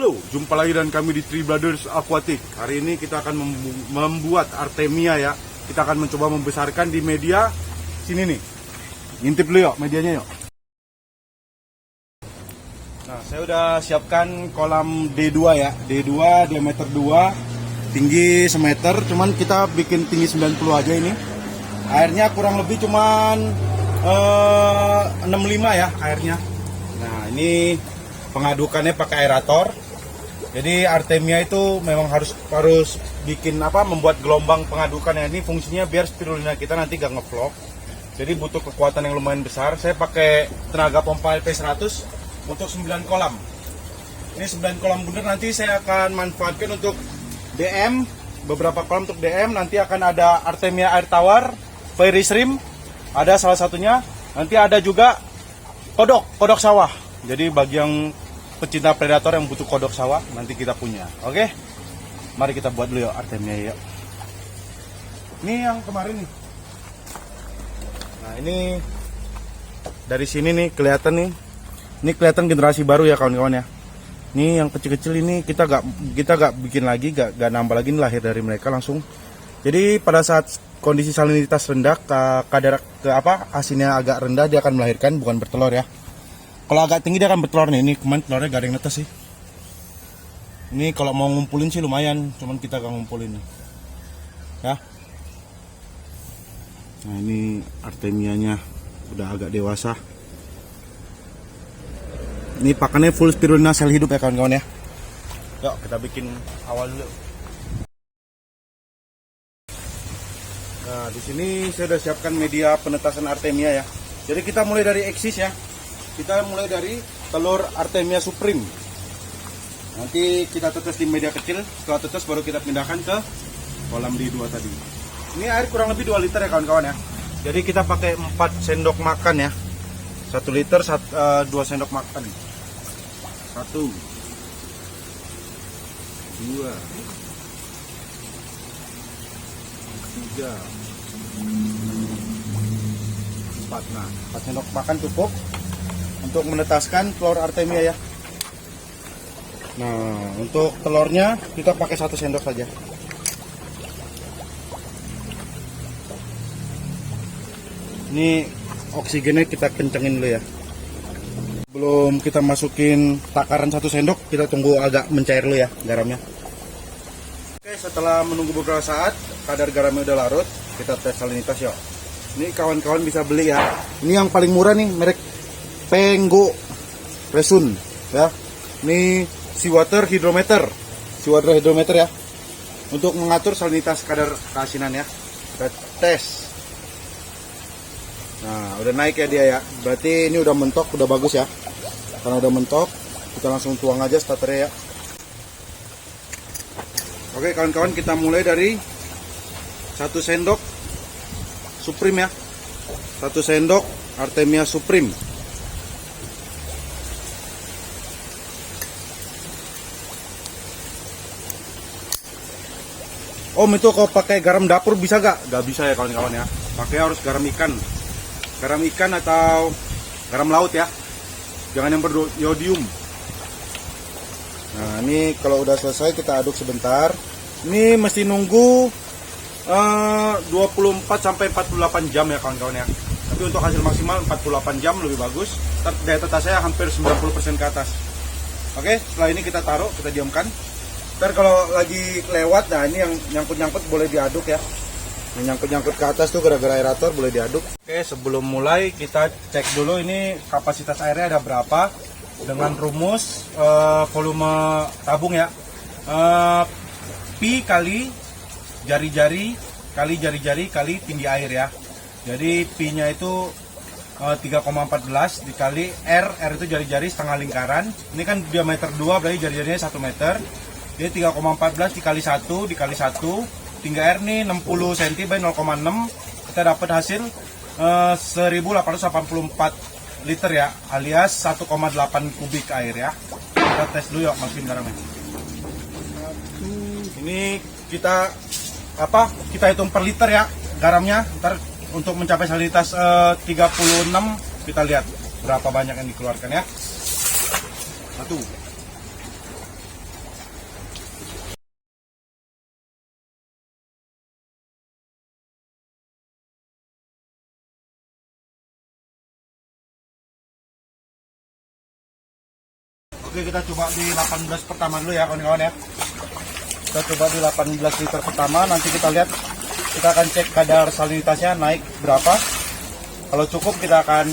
Halo, jumpa lagi dengan kami di Three Brothers Aquatic. Hari ini kita akan membuat Artemia ya. Kita akan mencoba membesarkan di media sini nih. Ngintip dulu yuk medianya yuk. Nah, saya udah siapkan kolam D2 ya. D2 diameter 2, tinggi semeter. Cuman kita bikin tinggi 90 aja ini. Airnya kurang lebih cuman 65 ya airnya. Nah, ini pengadukannya pakai aerator. Jadi Artemia itu memang harus bikin membuat gelombang pengadukan. Ini fungsinya biar spirulina kita nanti gak ngevlog. Jadi butuh kekuatan yang lumayan besar. Saya pakai tenaga pompa LP100 untuk 9 kolam. Ini 9 kolam bundar, nanti saya akan manfaatkan untuk DM, beberapa kolam untuk DM. Nanti akan ada Artemia air tawar, fairy shrimp, ada salah satunya. Nanti ada juga kodok sawah. Jadi bagi yang pecinta predator yang butuh kodok sawah, nanti kita punya. Oke, mari kita buat dulu yuk Artemia yuk. Ini yang kemarin nih. Nah, ini dari sini nih kelihatan nih. Ini kelihatan generasi baru ya kawan-kawan ya. Ini yang kecil-kecil ini kita gak bikin lagi, gak nambah lagi, ini lahir dari mereka langsung. Jadi pada saat kondisi salinitas rendah, kadar asinnya agak rendah, dia akan melahirkan, bukan bertelur ya. Kalau agak tinggi dia akan bertelur nih. Ini kemarin telurnya gak ada yang netes sih. Ini kalau mau ngumpulin sih lumayan, cuman kita gak ngumpulin nih. Ya. Nah, ini Artemianya udah agak dewasa. Ini pakannya full spirulina sel hidup ya kawan-kawan ya. Yuk kita bikin awal dulu. Nah, di sini saya udah siapkan media penetasan Artemia ya. Jadi kita mulai dari eksis ya. Kita mulai dari telur Artemia Supreme. Nanti kita tetes di media kecil. Setelah tetes baru kita pindahkan ke kolam D2 tadi. Ini air kurang lebih 2 liter ya kawan-kawan ya. Jadi kita pakai 4 sendok makan ya. 1 liter 2 sendok makan. 1 2 3 4. Nah, 4 sendok makan cukup untuk menetaskan telur Artemia ya. Nah, untuk telurnya kita pakai 1 sendok saja. Ini oksigennya kita kencengin dulu ya. Belum kita masukin takaran 1 sendok, kita tunggu agak mencair dulu ya garamnya. Oke, setelah menunggu beberapa saat, kadar garamnya udah larut, kita tes salinitas ya. Ini kawan-kawan bisa beli ya. Ini yang paling murah nih, merek Penggo Resun ya. Ini seawater hydrometer ya, untuk mengatur salinitas kadar keasinan ya. Kita tes. Nah, udah naik ya dia ya. Berarti ini udah mentok, udah bagus ya. Karena udah mentok, kita langsung tuang aja starternya ya. Oke kawan-kawan, kita mulai dari 1 sendok Supreme ya. 1 sendok Artemia Supreme. Om, itu kalau pakai garam dapur bisa gak? Gak bisa ya kawan-kawan ya. Pakai harus garam ikan. Garam ikan atau garam laut ya. Jangan yang beriodium. Nah, ini kalau udah selesai kita aduk sebentar. Ini mesti nunggu 24 sampai 48 jam ya kawan-kawan ya. Tapi untuk hasil maksimal 48 jam lebih bagus. Daya tetasnya hampir 90% ke atas. Oke, setelah ini kita taruh, kita diamkan. Ntar kalau lagi lewat, nah ini yang nyangkut-nyangkut boleh diaduk ya. Yang nyangkut-nyangkut ke atas tuh gara-gara aerator boleh diaduk. Oke, sebelum mulai kita cek dulu ini kapasitas airnya ada berapa. Dengan rumus volume tabung ya. Pi kali jari-jari kali jari-jari kali tinggi air ya. Jadi Pi-nya itu 3,14 dikali R itu jari-jari setengah lingkaran. Ini kan diameter 2 berarti jari-jarinya 1 meter. Jadi 3,14 dikali 1 dikali 1, tinggi air nih 60 cm by 0,6. Kita dapat hasil 1884 liter ya, alias 1,8 kubik air ya. Kita tes dulu yuk, masukin garamnya. Ini kita hitung per liter ya garamnya. Ntar untuk mencapai salinitas 36 kita lihat berapa banyak yang dikeluarkan ya. 1 Oke, kita coba di 18 pertama dulu ya kawan-kawan ya. Kita coba di 18 liter pertama, nanti kita lihat, kita akan cek kadar salinitasnya naik berapa. Kalau cukup kita akan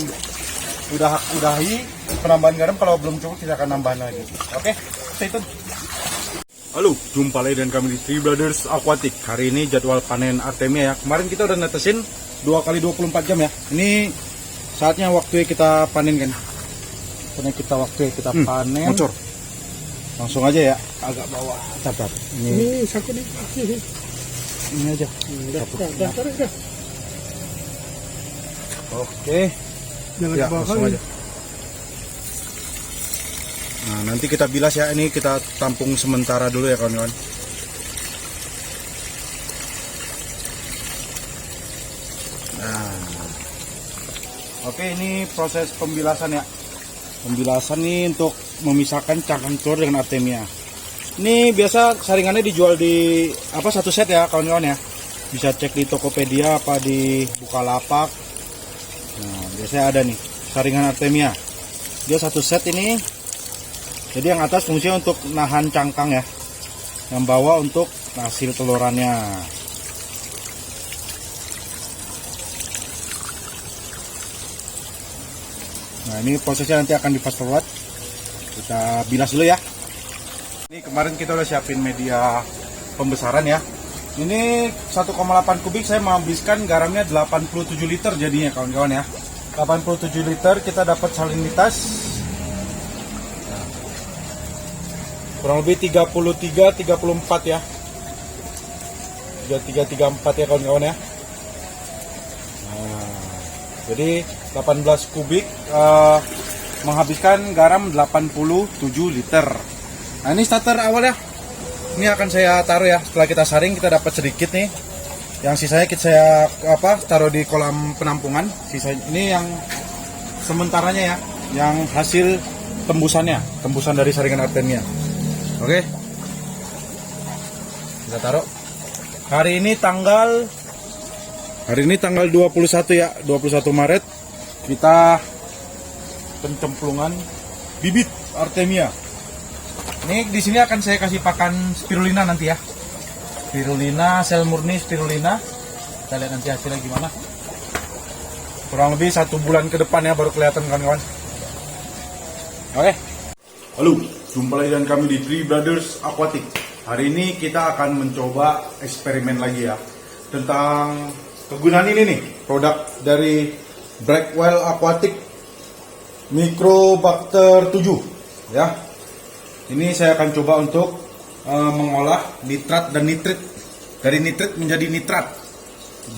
udahi penambahan garam, kalau belum cukup kita akan nambahin lagi. Oke, stay tune. Halo, jumpa lagi dengan kami di Three Brothers Aquatic. Hari ini jadwal panen Artemia ya. Kemarin kita udah netesin 2 kali 24 jam ya. Ini saatnya waktu kita panen kan. Karena kita waktu kita panen. Bocor. Langsung aja ya, agak bawah. Catat. Ini sakut nih. Ini aja. Udah. Oke. Ya, langsung aja. Nah, nanti kita bilas ya. Ini kita tampung sementara dulu ya kawan-kawan. Nah. Oke, ini proses pembilasan ya. Pembilasan nih untuk memisahkan cangkang telur dengan Artemia. Ini biasa saringannya dijual di satu set ya kawan-kawan ya. Bisa cek di Tokopedia apa di Bukalapak. Nah, biasanya ada nih saringan Artemia. Dia satu set ini. Jadi yang atas fungsinya untuk nahan cangkang ya. Yang bawah untuk hasil telurannya. Nah, ini prosesnya nanti akan di fast forward. Kita bilas dulu ya. Ini kemarin kita udah siapin media pembesaran ya. Ini 1,8 kubik saya menghabiskan garamnya 87 liter jadinya kawan-kawan ya. 87 liter kita dapat salinitas kurang lebih 33-34 ya. 33-34 ya kawan-kawan ya. Jadi 18 kubik menghabiskan garam 87 liter. Nah, ini starter awal ya. Ini akan saya taruh ya. Setelah kita saring kita dapat sedikit nih. Yang sisanya saya taruh di kolam penampungan. Sisa ini yang sementaranya ya. Yang hasil tembusannya, tembusan dari saringan Artemia. Oke. Kita taruh. Hari ini tanggal 21 ya, 21 Maret kita pencemplungan bibit Artemia. Ini di sini akan saya kasih pakan spirulina nanti ya. Spirulina, sel murni spirulina. Kita lihat nanti hasilnya gimana. Kurang lebih 1 bulan ke depan ya baru kelihatan kawan-kawan. Oke. Halo, jumpa lagi dengan kami di Three Brothers Aquatic. Hari ini kita akan mencoba eksperimen lagi ya tentang kegunaan ini nih, produk dari Blackwell Aquatic Microbacter 7 ya. Ini saya akan coba untuk mengolah nitrat dan nitrit, dari nitrit menjadi nitrat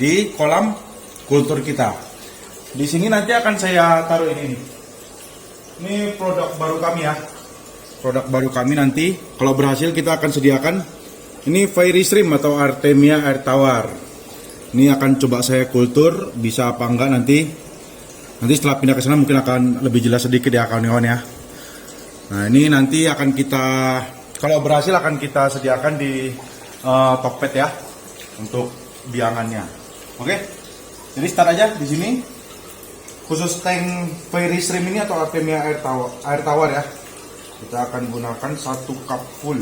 di kolam kultur kita. Di sini nanti akan saya taruh ini. Ini produk baru kami ya. Produk baru kami nanti kalau berhasil kita akan sediakan ini Fairy Shrimp atau Artemia air tawar. Ini akan coba saya kultur, bisa apa enggak nanti. Nanti setelah pindah ke sana mungkin akan lebih jelas sedikit ya kawan-kawan ya. Nah, ini nanti akan kita, kalau berhasil akan kita sediakan di Tokped ya untuk biangannya. Oke. Jadi start aja di sini. Khusus tank Fairy Shrimp ini atau Artemia air tawar ya. Kita akan gunakan 1 cup full.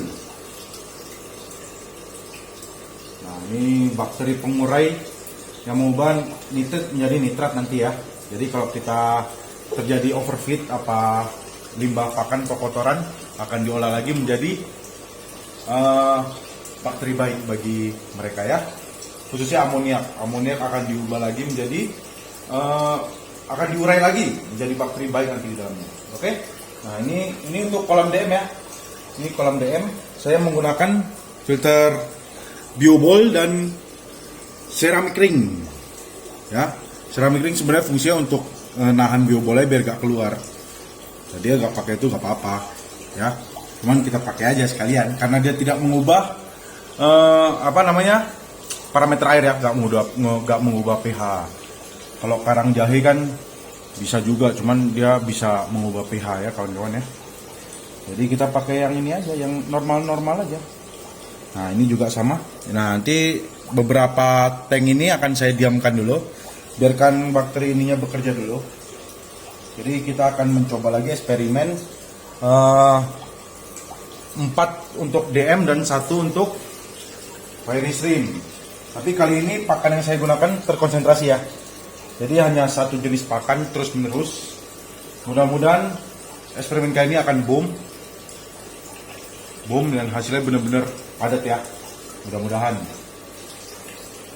Nah, ini bakteri pengurai yang mengubah nitrit menjadi nitrat nanti ya. Jadi kalau kita terjadi overfeed apa limbah pakan atau kotoran akan diolah lagi menjadi bakteri baik bagi mereka ya. Khususnya amoniak. Amoniak akan diubah lagi menjadi akan diurai lagi menjadi bakteri baik nanti di dalamnya. Oke. Nah, ini untuk kolam DM ya. Ini kolam DM. Saya menggunakan filter biobol dan ceramic ring ya. Ceramic ring sebenarnya fungsinya untuk nahan biobolnya biar gak keluar. Jadi gak pakai itu gak apa-apa ya, cuman kita pakai aja sekalian karena dia tidak mengubah parameter air ya, gak mengubah pH. Kalau karang jahe kan bisa juga, cuman dia bisa mengubah pH ya kawan-kawan ya. Jadi kita pakai yang ini aja, yang normal-normal aja. Nah, ini juga sama. Nah, nanti beberapa tank ini akan saya diamkan dulu, biarkan bakteri ininya bekerja dulu. Jadi kita akan mencoba lagi eksperimen 4 untuk DM dan 1 untuk fairy shrimp. Tapi kali ini pakan yang saya gunakan terkonsentrasi ya. Jadi hanya satu jenis pakan terus menerus. Mudah-mudahan eksperimen kali ini akan boom dan hasilnya benar-benar padat ya. Mudah-mudahan.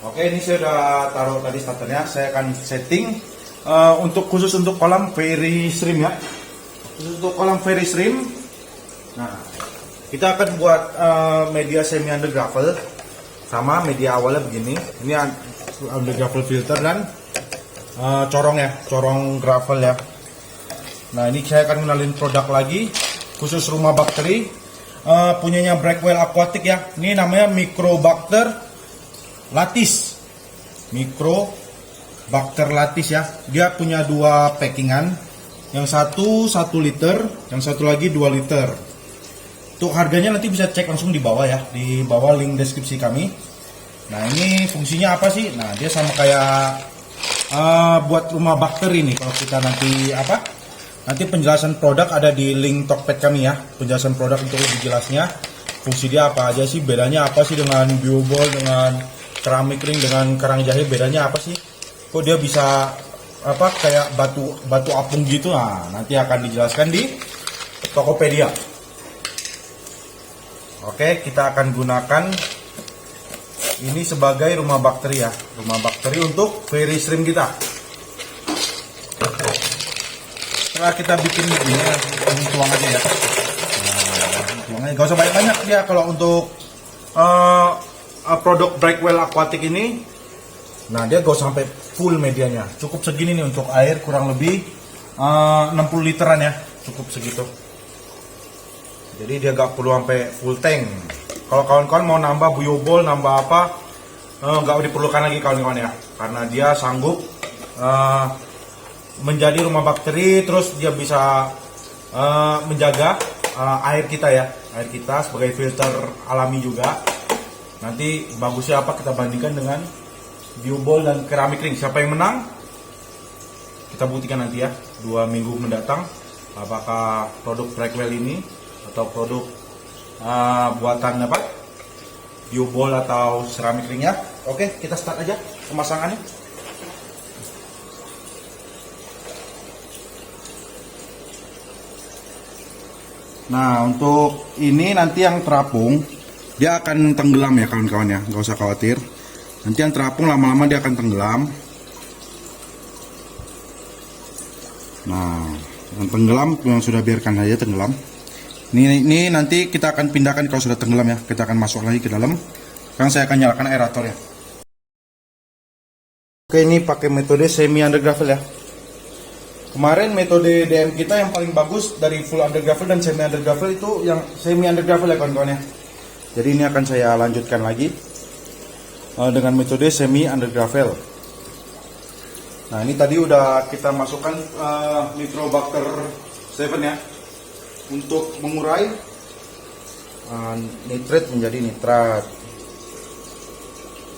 Oke, ini saya udah taruh tadi starternya. Saya akan setting khusus untuk kolam fairy shrimp ya. Khusus untuk kolam fairy shrimp. Nah, kita akan buat media semi under gravel sama media awalnya begini. Ini under gravel filter dan corong ya, corong gravel ya. Nah, ini saya akan kenalin produk lagi khusus rumah bakteri punyanya Brackwell Aquatic ya. Ini namanya Microbacter Lattice. Microbacter Lattice ya. Dia punya 2 packingan. Yang satu 1 liter, yang satu lagi 2 liter. Untuk harganya nanti bisa cek langsung di bawah ya, di bawah link deskripsi kami. Nah, ini fungsinya apa sih? Nah, dia sama kayak buat rumah bakteri nih. Kalau kita nanti penjelasan produk ada di link Tokped kami ya. Penjelasan produk untuk lebih jelasnya. Fungsi dia apa aja sih? Bedanya apa sih dengan biobol, dengan keramik ring, dengan kerang jahe? Bedanya apa sih? Kok dia bisa kayak batu apung gitu? Nah, nanti akan dijelaskan di Tokopedia. Oke, kita akan gunakan ini sebagai rumah bakteri ya. Rumah bakteri untuk fairy shrimp kita. Setelah kita bikin begini, tuang aja ya. Tuangnya gak usah banyak-banyak ya. Kalau untuk produk Brackwell Aquatic ini, nah dia gak usah sampai full medianya. Cukup segini nih untuk air kurang lebih 60 literan ya. Cukup segitu. Jadi dia gak perlu sampai full tank. Kalau kawan-kawan mau nambah biobol, nambah apa, gak diperlukan lagi kawan-kawan ya. Karena dia sanggup menjadi rumah bakteri, terus dia bisa menjaga air kita ya. Air kita sebagai filter alami juga. Nanti bagusnya apa kita bandingkan dengan biobol dan keramik ring. Siapa yang menang? Kita buktikan nanti ya, 2 minggu mendatang. Apakah produk Brackwell ini atau produk buatan biobol atau keramik ring ya. Oke, kita start aja pemasangannya. Nah, untuk ini nanti yang terapung dia akan tenggelam ya kawan-kawan ya, nggak usah khawatir. Nanti yang terapung lama-lama dia akan tenggelam. Nah, yang tenggelam yang sudah biarkan aja tenggelam. Ini nanti kita akan pindahkan kalau sudah tenggelam ya. Kita akan masuk lagi ke dalam. Sekarang saya akan nyalakan aerator ya. Oke, ini pakai metode semi under gravel ya. Kemarin metode DM kita yang paling bagus dari full under gravel dan semi under gravel itu yang semi under gravel ya kawan-kawan ya. Jadi ini akan saya lanjutkan lagi dengan metode semi under gravel. Nah, ini tadi udah kita masukkan Microbacter 7 ya. Untuk mengurai nitrat menjadi nitrat.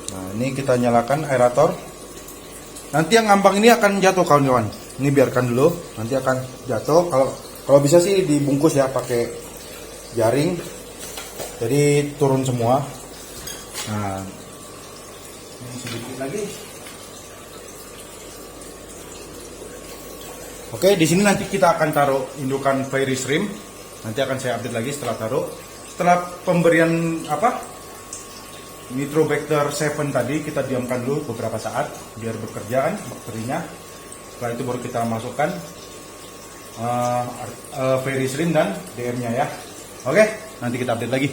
Nah, ini kita nyalakan aerator. Nanti yang ngambang ini akan jatuh kawan-kawan. Ini biarkan dulu, nanti akan jatuh. Kalau bisa sih dibungkus ya pakai jaring. Jadi turun semua. Nah, ini sedikit lagi. Oke, di sini nanti kita akan taruh indukan fairy shrimp. Nanti akan saya update lagi setelah taruh. Setelah pemberian Microbacter 7 tadi kita diamkan dulu beberapa saat biar bekerja kan bakterinya. Setelah itu baru kita masukkan fairy shrimp dan DM-nya ya. Oke, nanti kita update lagi.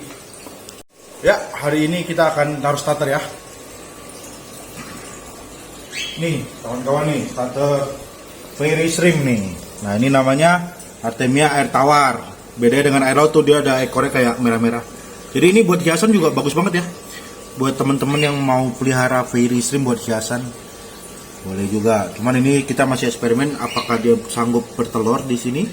Ya, hari ini kita akan taruh starter ya. Nih, kawan-kawan nih, starter fairy shrimp nih. Nah, ini namanya Artemia air tawar. Beda dengan air laut tuh, dia ada ekornya kayak merah-merah. Jadi ini buat hiasan juga bagus banget ya. Buat teman-teman yang mau pelihara fairy shrimp buat hiasan, boleh juga. Cuman ini kita masih eksperimen apakah dia sanggup bertelur di sini.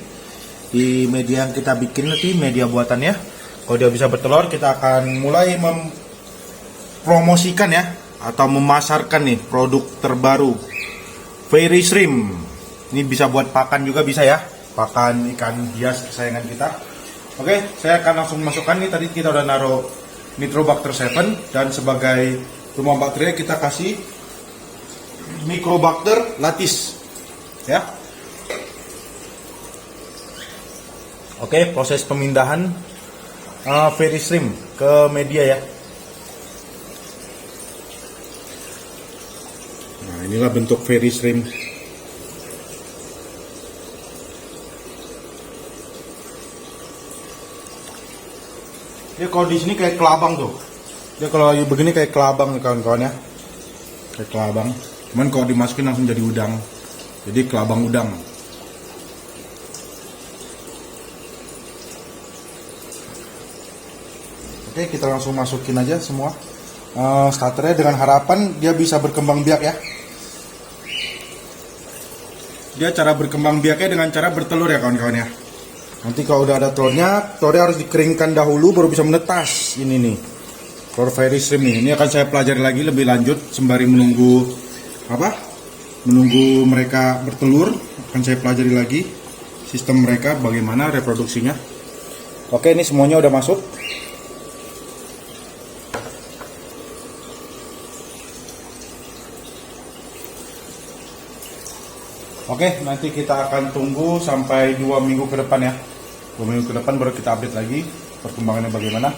Di media yang kita bikin nanti, media buatannya. Kalau dia bisa bertelur, kita akan mulai mempromosikan ya, atau memasarkan nih produk terbaru fairy shrimp. Ini bisa buat pakan juga bisa ya. pakan ikan hias kesayangan kita. Oke, saya akan langsung masukkan nih. Tadi kita udah naruh Nitrobacter 7 dan sebagai rumah bakteri kita kasih Microbacter lattice ya. Oke, proses pemindahan Fairy Shrimp ke media ya. Nah, inilah bentuk Fairy Shrimp. Dia kalau di sini kayak kelabang tuh. Dia kalau begini kayak kelabang kawan-kawan ya. Kayak kelabang. Cuman kalau dimasukin langsung jadi udang. Jadi kelabang udang. Oke, kita langsung masukin aja semua starternya dengan harapan dia bisa berkembang biak ya. Dia cara berkembang biaknya dengan cara bertelur ya kawan-kawan ya. Nanti kalau udah ada telurnya harus dikeringkan dahulu baru bisa menetas. Ini nih, telur Fairy Shrimp nih. Ini akan saya pelajari lagi lebih lanjut sembari menunggu menunggu mereka bertelur. Akan saya pelajari lagi sistem mereka bagaimana reproduksinya. Oke, ini semuanya udah masuk. Oke, nanti kita akan tunggu sampai 2 minggu ke depan ya. 2 minggu ke depan baru kita update lagi perkembangannya bagaimana.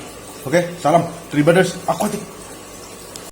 Oke, salam Tribaders aquatic.